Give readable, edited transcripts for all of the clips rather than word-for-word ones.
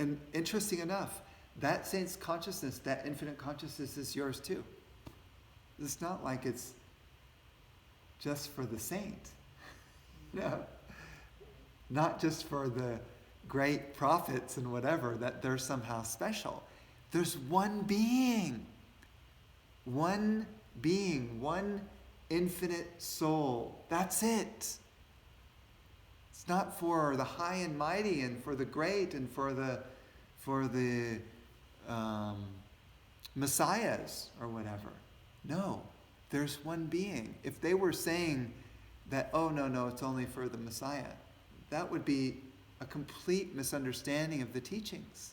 And interesting enough, that saint's consciousness, that infinite consciousness is yours too. It's not like it's just for the saint. No. Not just for the great prophets and whatever, that they're somehow special. There's one being. One being, one infinite soul. That's it. It's not for the high and mighty and for the great and for the messiahs or whatever. No, there's one being. If they were saying that, oh, no, it's only for the Messiah, that would be a complete misunderstanding of the teachings.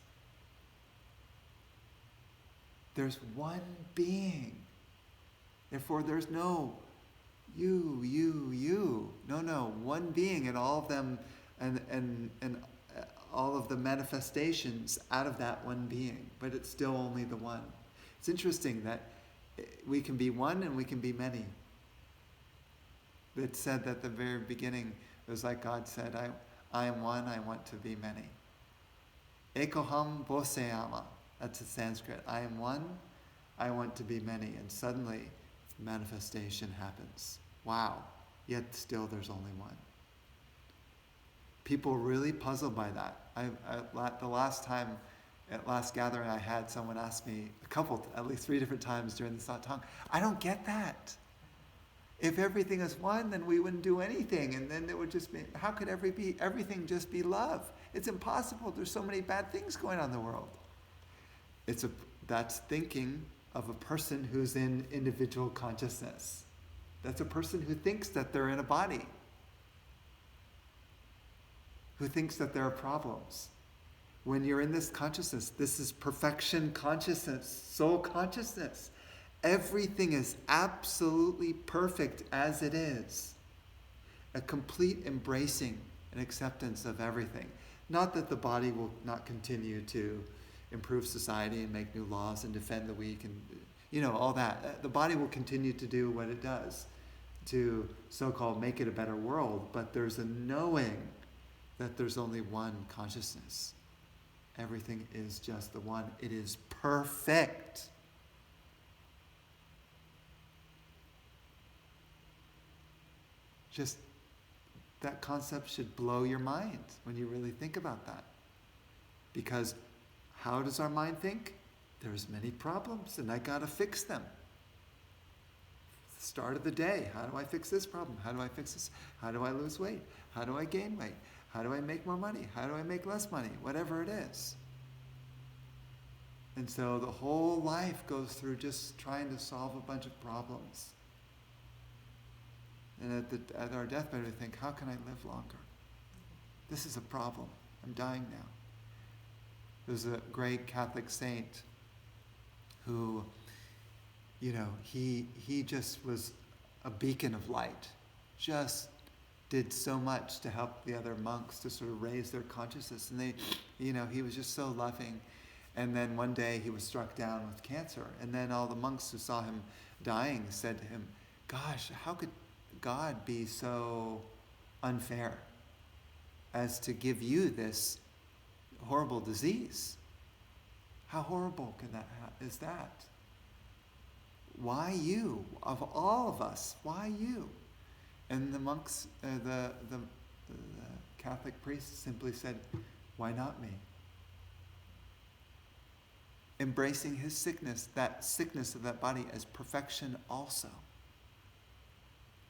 There's one being. Therefore, there's no you. No, one being, and all of them, and all of the manifestations out of that one being. But it's still only the one. It's interesting that we can be one and we can be many. It said that at the very beginning, it was like God said, I am one, I want to be many. Ekoham boseyama. That's in Sanskrit. I am one, I want to be many. And suddenly, manifestation happens. Wow. Yet still there's only one. People are really puzzled by that. The last time, at last gathering I had, someone asked me at least 3 different times during the satsang, I don't get that. If everything is one, then we wouldn't do anything, and then it would just be, how could everything just be love? It's impossible. There's so many bad things going on in the world. That's thinking of a person who's in individual consciousness. That's a person who thinks that they're in a body, who thinks that there are problems. When you're in this consciousness, this is perfection consciousness, soul consciousness. Everything is absolutely perfect as it is. A complete embracing and acceptance of everything. Not that the body will not continue to improve society and make new laws and defend the weak and, all that. The body will continue to do what it does to so-called make it a better world, but there's a knowing that there's only one consciousness. Everything is just the one. It is perfect. Just that concept should blow your mind when you really think about that. Because how does our mind think? There's many problems and I gotta fix them. Start of the day, how do I fix this problem? How do I fix this? How do I lose weight? How do I gain weight? How do I make more money? How do I make less money? Whatever it is. And so the whole life goes through just trying to solve a bunch of problems. And at our deathbed we think, how can I live longer? This is a problem. I'm dying now. There's a great Catholic saint who, he just was a beacon of light. Just did so much to help the other monks to sort of raise their consciousness. And he was just so loving. And then one day he was struck down with cancer. And then all the monks who saw him dying said to him, gosh, how could God be so unfair as to give you this horrible disease? How horrible is that? Why you? Of all of us, why you? And the monks, the Catholic priest simply said, why not me? Embracing his sickness, that sickness of that body as perfection also.